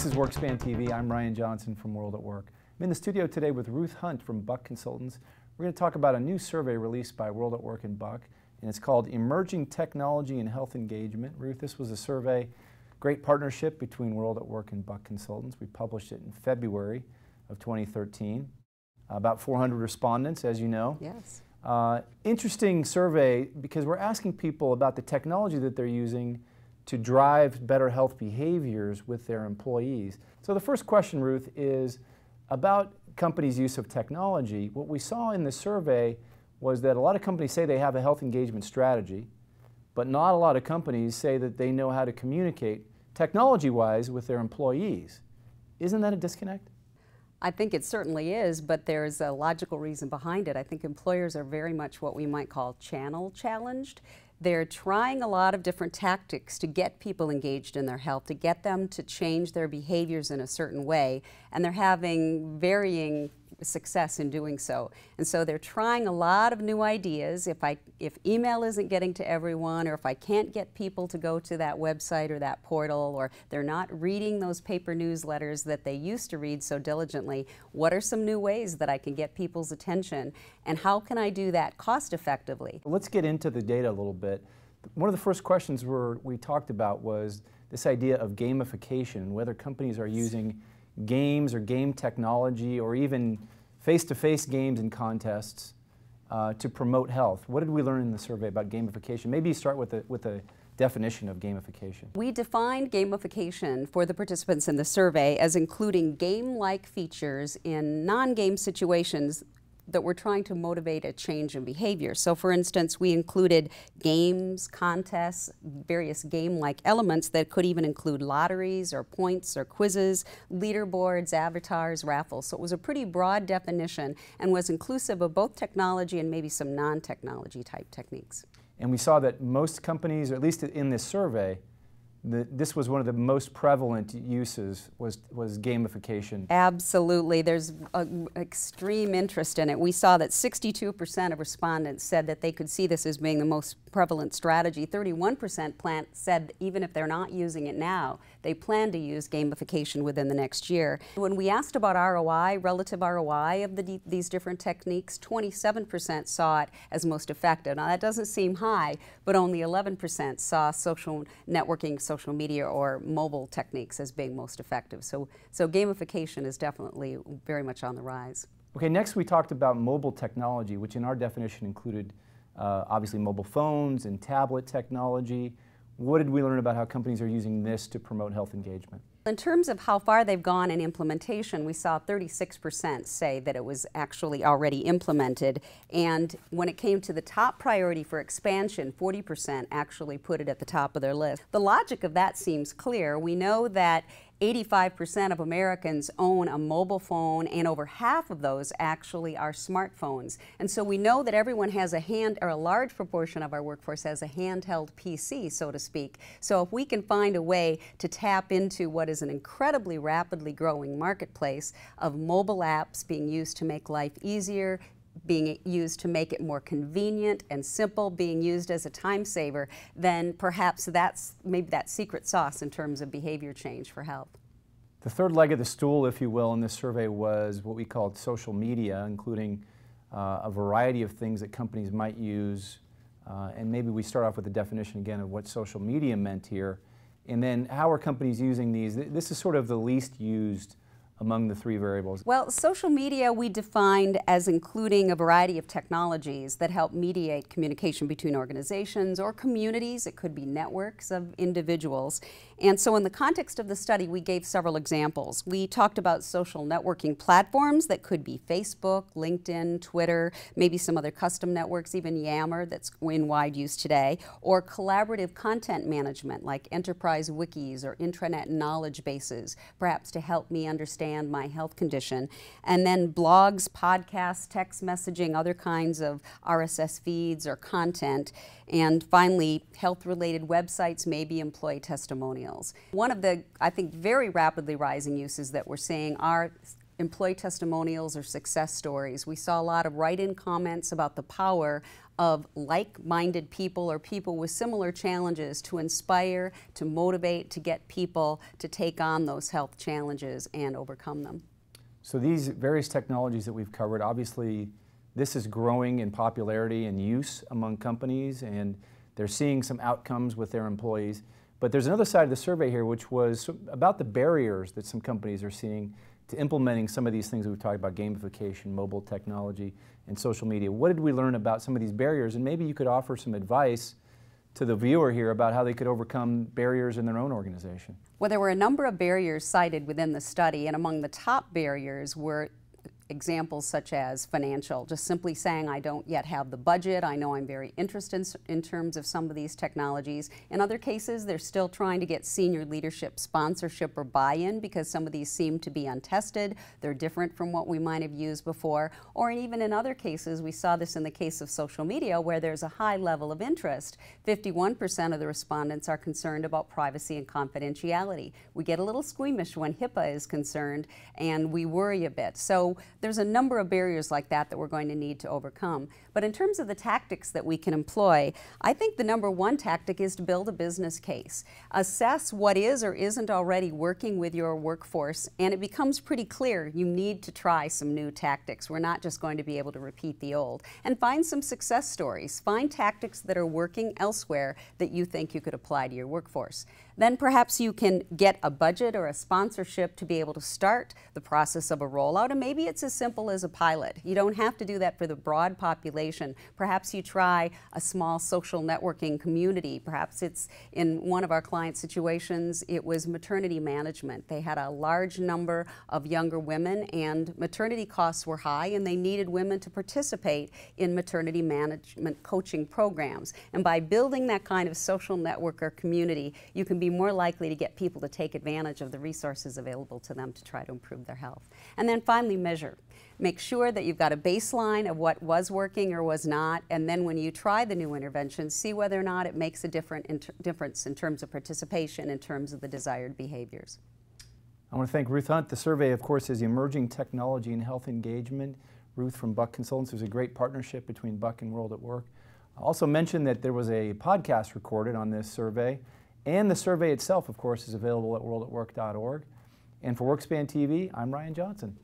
This is WorkSpan TV. I'm Ryan Johnson from World at Work. I'm in the studio today with Ruth Hunt from Buck Consultants. We're going to talk about a new survey released by World at Work and Buck, and it's called Emerging Technology and Health Engagement. Ruth, this was a survey, great partnership between World at Work and Buck Consultants. We published it in February of 2013. About 400 respondents, as you know. Yes. Interesting survey because we're asking people about the technology that they're using to drive better health behaviors with their employees. So the first question, Ruth, is about companies' use of technology. What we saw in the survey was that a lot of companies say they have a health engagement strategy, but not a lot of companies say that they know how to communicate technology-wise with their employees. Isn't that a disconnect? I think it certainly is, but there's a logical reason behind it. I think employers are very much what we might call channel challenged. They're trying a lot of different tactics to get people engaged in their health, to get them to change their behaviors in a certain way, and they're having varying success in doing so. And so they're trying a lot of new ideas. If email isn't getting to everyone, or if I can't get people to go to that website or that portal, or they're not reading those paper newsletters that they used to read so diligently, what are some new ways that I can get people's attention, and how can I do that cost effectively? Let's get into the data a little bit. One of the first questions we talked about was this idea of gamification, whether companies are using games or game technology or even face-to-face games and contests to promote health. What did we learn in the survey about gamification? Maybe you start with a definition of gamification. We defined gamification for the participants in the survey as including game-like features in non-game situations that we're trying to motivate a change in behavior. So for instance, we included games, contests, various game-like elements that could even include lotteries or points or quizzes, leaderboards, avatars, raffles. So it was a pretty broad definition and was inclusive of both technology and maybe some non-technology type techniques. And we saw that most companies, or at least in this survey, this was one of the most prevalent uses was gamification. Absolutely. There's extreme interest in it. We saw that 62% of respondents said that they could see this as being the most prevalent strategy. 31% said even if they're not using it now, they plan to use gamification within the next year. When we asked about ROI, relative ROI of these different techniques, 27% saw it as most effective. Now that doesn't seem high, but only 11% saw social networking, social media or mobile techniques as being most effective. So gamification is definitely very much on the rise. Okay, next we talked about mobile technology, which in our definition included obviously mobile phones and tablet technology. What did we learn about how companies are using this to promote health engagement? In terms of how far they've gone in implementation, we saw 36% say that it was actually already implemented. And when it came to the top priority for expansion, 40% actually put it at the top of their list. The logic of that seems clear. We know that 85% of Americans own a mobile phone, and over half of those actually are smartphones. And so we know that everyone has a large proportion of our workforce has a handheld PC, so to speak. So if we can find a way to tap into what is an incredibly rapidly growing marketplace of mobile apps being used to make life easier, being used to make it more convenient and simple, being used as a time saver, then perhaps that's maybe that secret sauce in terms of behavior change for health. The third leg of the stool, if you will, in this survey was what we called social media, including a variety of things that companies might use. And maybe we start off with the definition again of what social media meant here. And then how are companies using these? This is sort of the least used among the three variables? Well, social media we defined as including a variety of technologies that help mediate communication between organizations or communities. It could be networks of individuals. And so in the context of the study, we gave several examples. We talked about social networking platforms that could be Facebook, LinkedIn, Twitter, maybe some other custom networks, even Yammer that's in wide use today, or collaborative content management like enterprise wikis or intranet knowledge bases, perhaps to help me understand my health condition. And then blogs, podcasts, text messaging, other kinds of RSS feeds or content. And finally, health-related websites, maybe employee testimonials. One of the, I think, very rapidly rising uses that we're seeing are employee testimonials or success stories. We saw a lot of write-in comments about the power of like-minded people or people with similar challenges to inspire, to motivate, to get people to take on those health challenges and overcome them. So these various technologies that we've covered, obviously this is growing in popularity and use among companies, and they're seeing some outcomes with their employees. But there's another side of the survey here, which was about the barriers that some companies are seeing to implementing some of these things that we've talked about: gamification, mobile technology, and social media. What did we learn about some of these barriers? And maybe you could offer some advice to the viewer here about how they could overcome barriers in their own organization. Well, there were a number of barriers cited within the study, and among the top barriers were examples such as financial, just simply saying, I don't yet have the budget, I know I'm very interested in terms of some of these technologies. In other cases, they're still trying to get senior leadership sponsorship or buy-in because some of these seem to be untested, they're different from what we might have used before, or even in other cases, we saw this in the case of social media where there's a high level of interest. 51% of the respondents are concerned about privacy and confidentiality. We get a little squeamish when HIPAA is concerned, and we worry a bit. So there's a number of barriers like that that we're going to need to overcome. But in terms of the tactics that we can employ, I think the number one tactic is to build a business case. Assess what is or isn't already working with your workforce, and it becomes pretty clear you need to try some new tactics. We're not just going to be able to repeat the old. And find some success stories. Find tactics that are working elsewhere that you think you could apply to your workforce. Then perhaps you can get a budget or a sponsorship to be able to start the process of a rollout, and maybe it's as simple as a pilot. You don't have to do that for the broad population. Perhaps you try a small social networking community. Perhaps it's, in one of our client situations, it was maternity management. They had a large number of younger women, and maternity costs were high, and they needed women to participate in maternity management coaching programs. And by building that kind of social network or community, you can be more likely to get people to take advantage of the resources available to them to try to improve their health. And then finally, measure. Make sure that you've got a baseline of what was working or was not, and then when you try the new intervention, see whether or not it makes a difference in terms of participation, in terms of the desired behaviors. I want to thank Ruth Hunt. The survey, of course, is Emerging Technology and Health Engagement. Ruth from Buck Consultants. There's a great partnership between Buck and World at Work. I also mentioned that there was a podcast recorded on this survey, and the survey itself, of course, is available at worldatwork.org. And for WorkSpan TV, I'm Ryan Johnson.